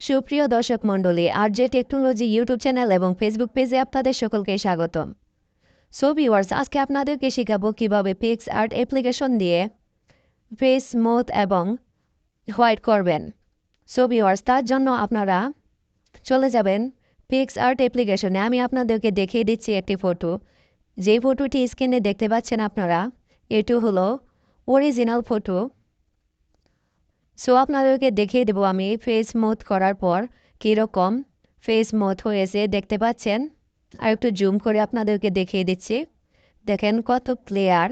সুপ্রিয় দর্শক মণ্ডলী, আরজে টেকনোলজি ইউটিউব চ্যানেল এবং ফেসবুক পেজে আপনাদের সকলকে স্বাগতম। সো ভিউয়ার্স, আজকে আপনাদেরকে শেখাবো কিভাবে পিক্সআর্ট অ্যাপ্লিকেশন দিয়ে ফেস স্মুথ এবং হোয়াইট করবেন। সো ভিউয়ার্স, তার জন্য আপনারা চলে যাবেন পিক্সআর্ট অ্যাপ্লিকেশনে। আমি আপনাদেরকে দেখিয়ে দিচ্ছি একটি ফটো। যে ফটোটি স্ক্রিনে দেখতে পাচ্ছেন আপনারা, এটি হলো অরিজিনাল ফটো। সো আপনাদেরকে দেখিয়ে দেবো আমি ফেস স্মুথ করার পর কীরকম ফেস স্মুথ হয়েছে দেখতে পাচ্ছেন। আর একটু জুম করে আপনাদেরকে দেখিয়ে দিচ্ছি। দেখেন কত ক্লিয়ার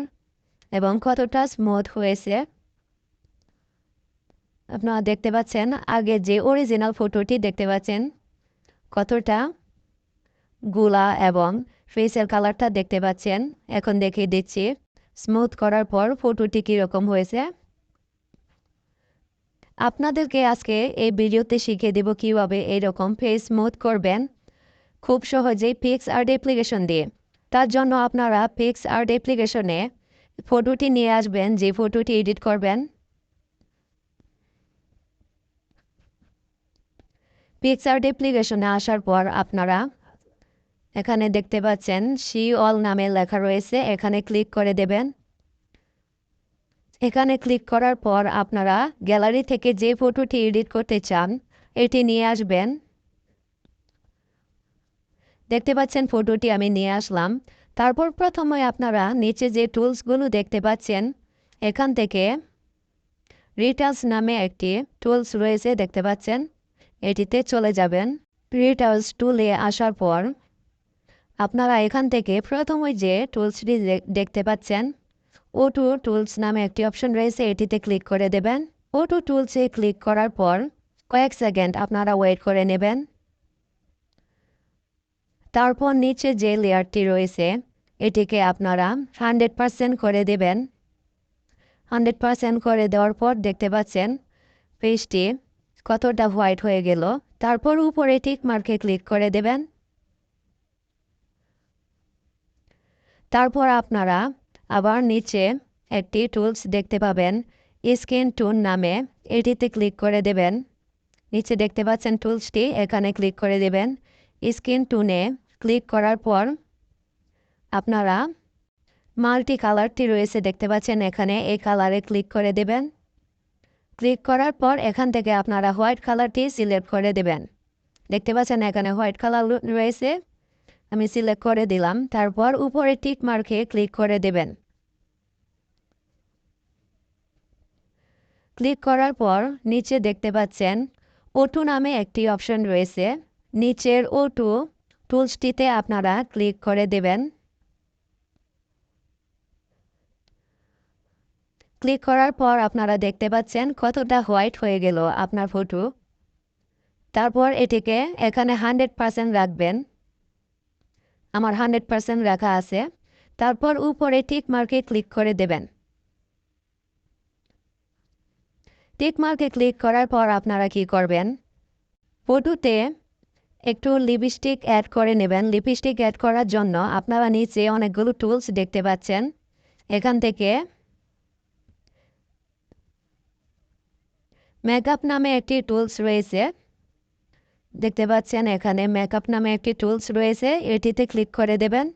এবং কতটা স্মুথ হয়েছে। আপনারা দেখতে পাচ্ছেন আগে যে অরিজিনাল ফটোটি দেখতে পাচ্ছেন কতটা গোলা এবং ফেসের কালারটা দেখতে পাচ্ছেন। এখন দেখিয়ে দিচ্ছি স্মুথ করার পর ফটোটি কীরকম হয়েছে। আপনাদেরকে আজকে এই ভিডিওতে শিখিয়ে দেব কীভাবে এইরকম ফেস স্মুথ করবেন খুব সহজেই পিক্সআর্ট অ্যাপ্লিকেশন দিয়ে। তার জন্য আপনারা পিক্সআর্ট অ্যাপ্লিকেশনে ফটোটি নিয়ে আসবেন, যে ফটোটি এডিট করবেন। পিক্সআর্ট অ্যাপ্লিকেশনে আসার পর আপনারা এখানে দেখতে পাচ্ছেন সি অল নামে লেখা রয়েছে, এখানে ক্লিক করে দেবেন। এখানে ক্লিক করার পর আপনারা গ্যালারি থেকে যে ফটোটি এডিট করতে চান এটি নিয়ে আসবেন। দেখতে পাচ্ছেন ফটোটি আমি নিয়ে আসলাম। তারপর প্রথমে আপনারা নিচে যে টুলসগুলো দেখতে পাচ্ছেন এখান থেকে রিটাচ নামে একটি টুলস রয়েছে, দেখতে পাচ্ছেন, এটিতে চলে যাবেন। রিটাচ টুলে আসার পর আপনারা এখান থেকে প্রথমে যে টুলসটি দেখতে পাচ্ছেন ওটু টুলস নামে একটি অপশন রয়েছে, এটিতে ক্লিক করে দেবেন। ওটু টুলসে ক্লিক করার পর কয়েক সেকেন্ড আপনারা ওয়েট করে নেবেন। তারপর নিচে যে লেয়ারটি রয়েছে এটিকে আপনারা 100% করে দেবেন। 100% করে দেওয়ার পর দেখতে পাচ্ছেন পেজটি কতটা হোয়াইট হয়ে গেল। তারপর উপরে টিক মার্কে ক্লিক করে দেবেন। তারপর আপনারা আবার নিচে একটি টুলস দেখতে পাবেন স্কিন টোন নামে, এটিতে ক্লিক করে দেবেন। নিচে দেখতে পাচ্ছেন টুলসটি, এখানে ক্লিক করে দেবেন। স্কিন টোনে ক্লিক করার পর আপনারা মাল্টি কালারটি রয়েছে দেখতে পাচ্ছেন, এখানে এই কালারে ক্লিক করে দেবেন। ক্লিক করার পর এখান থেকে আপনারা হোয়াইট কালারটি সিলেক্ট করে দেবেন। দেখতে পাচ্ছেন এখানে হোয়াইট কালার রয়েছে, আমি সিলেক্ট করে দিলাম। তারপর উপরে টিক মার্কে ক্লিক করে দেবেন। ক্লিক করার পর নিচে দেখতে পাচ্ছেন ওটু নামে একটি অপশন রয়েছে, নিচের ওটু টুলসটিতে আপনারা ক্লিক করে দেবেন। ক্লিক করার পর আপনারা দেখতে পাচ্ছেন কতটা হোয়াইট হয়ে গেল আপনার ফটো। তারপর এটিকে এখানে 100% রাখবেন। আমার 100% রাখা আছে। তারপর উপরে টিক মার্কে ক্লিক করে দেবেন। টিক মার্কে ক্লিক করার পর আপনারা কি করবেন, ফটোতে একটু লিপস্টিক অ্যাড করে নেবেন। লিপস্টিক অ্যাড করার জন্য আপনারা নিচে অনেকগুলো টুলস দেখতে পাচ্ছেন, এখান থেকে মেকআপ নামে একটি টুলস রয়েছে, দেখতে পাচ্ছেন এখানে মেকআপ নামে একটি টুলস রয়েছে, এটিতে ক্লিক করে দেবেন।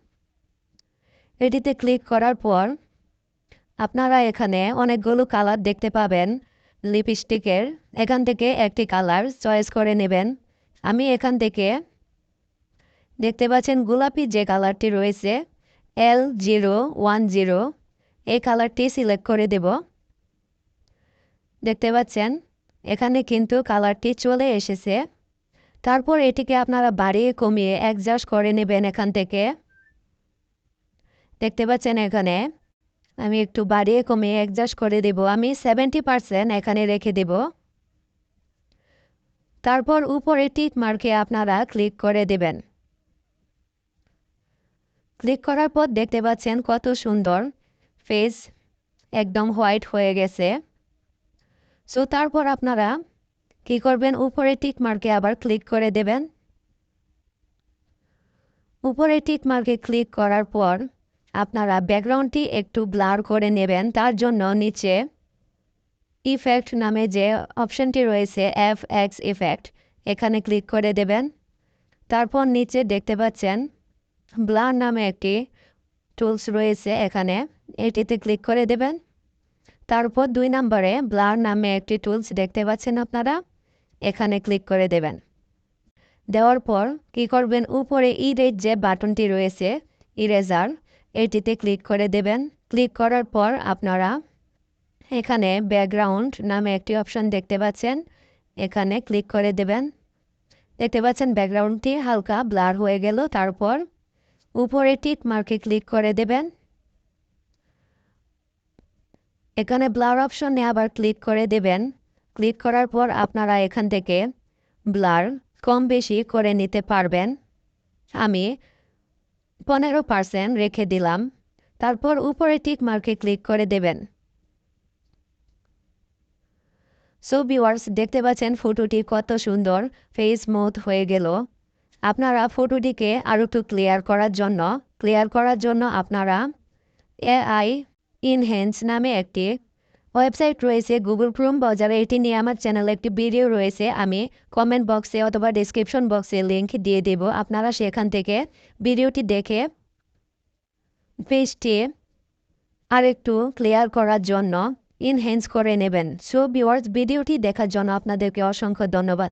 এটিতে ক্লিক করার পর আপনারা এখানে অনেকগুলো কালার দেখতে পাবেন লিপস্টিকের, এখান থেকে একটি কালার চয়েস করে নেবেন। আমি এখান থেকে দেখতে পাচ্ছেন গোলাপি যে কালারটি রয়েছে L010 এই কালারটি সিলেক্ট করে দেব। দেখতে পাচ্ছেন এখানে কিন্তু কালারটি চলে এসেছে। তারপর এটিকে আপনারা বাড়িয়ে কমিয়ে অ্যাডজাস্ট করে নেবেন এখান থেকে। দেখতে পাচ্ছেন এখানে আমি একটু বাড়িয়ে কমিয়ে অ্যাডজাস্ট করে দেব। আমি 70% এখানে রেখে দেব। তারপর উপরে টিক মার্কে আপনারা ক্লিক করে দেবেন। ক্লিক করার পর দেখতে পাচ্ছেন কত সুন্দর ফেস একদম হোয়াইট হয়ে গেছে। সো তারপর আপনারা কি করবেন, উপরে টিক মার্কে আবার ক্লিক করে দেবেন। উপরে টিক মার্কে ক্লিক করার পর আপনারা ব্যাকগ্রাউন্ডটি একটু ব্লার করে নেবেন। তার জন্য নিচে ইফেক্ট নামে যে অপশনটি রয়েছে FX ইফেক্ট, এখানে ক্লিক করে দেবেন। তারপর নিচে দেখতে পাচ্ছেন ব্লার নামে একটি টুলস রয়েছে, এখানে এটিতে ক্লিক করে দেবেন। তারপর 2 নম্বরে ব্লার নামে একটি টুলস দেখতে পাচ্ছেন আপনারা, এখানে ক্লিক করে দেবেন। দেওয়ার পর কী করবেন, উপরে ইরেজ যে বাটনটি রয়েছে ইরেজার, এটিতে ক্লিক করে দেবেন। ক্লিক করার পর আপনারা এখানে ব্যাকগ্রাউন্ড নামে একটি অপশন দেখতে পাচ্ছেন, এখানে ক্লিক করে দেবেন। দেখতে পাচ্ছেন ব্যাকগ্রাউন্ডটি হালকা ব্লার হয়ে গেল। তারপর উপরে টিক মার্কে ক্লিক করে দেবেন। এখানে ব্লার অপশনে আবার ক্লিক করে দেবেন। ক্লিক করার পর আপনারা এখান থেকে ব্লার কম বেশি করে নিতে পারবেন। আমি 15% রেখে দিলাম। তারপর উপরে টিক মার্কে ক্লিক করে দেবেন। সো ভিউয়ার্স, দেখতে পাচ্ছেন ফটোটি কত সুন্দর ফেস স্মুথ হয়ে গেল। আপনারা ফটোটিকে আরও একটু ক্লিয়ার করার জন্য আপনারা এআই ইনহ্যান্স নামে একটি ওয়েবসাইট রয়েছে গুগল ক্রোম ব্রাউজারে। এটি নিয়ে আমার চ্যানেলে একটি ভিডিও রয়েছে, আমি কমেন্ট বক্সে অথবা ডেসক্রিপশন বক্সে লিংক দিয়ে দেব। আপনারা সেখান থেকে ভিডিওটি দেখে পেজটি আরেকটু ক্লিয়ার করার জন্য ইনহ্যান্স করে নেবেন। সো ভিউয়ার্স, ভিডিওটি দেখার জন্য আপনাদেরকে অসংখ্য ধন্যবাদ।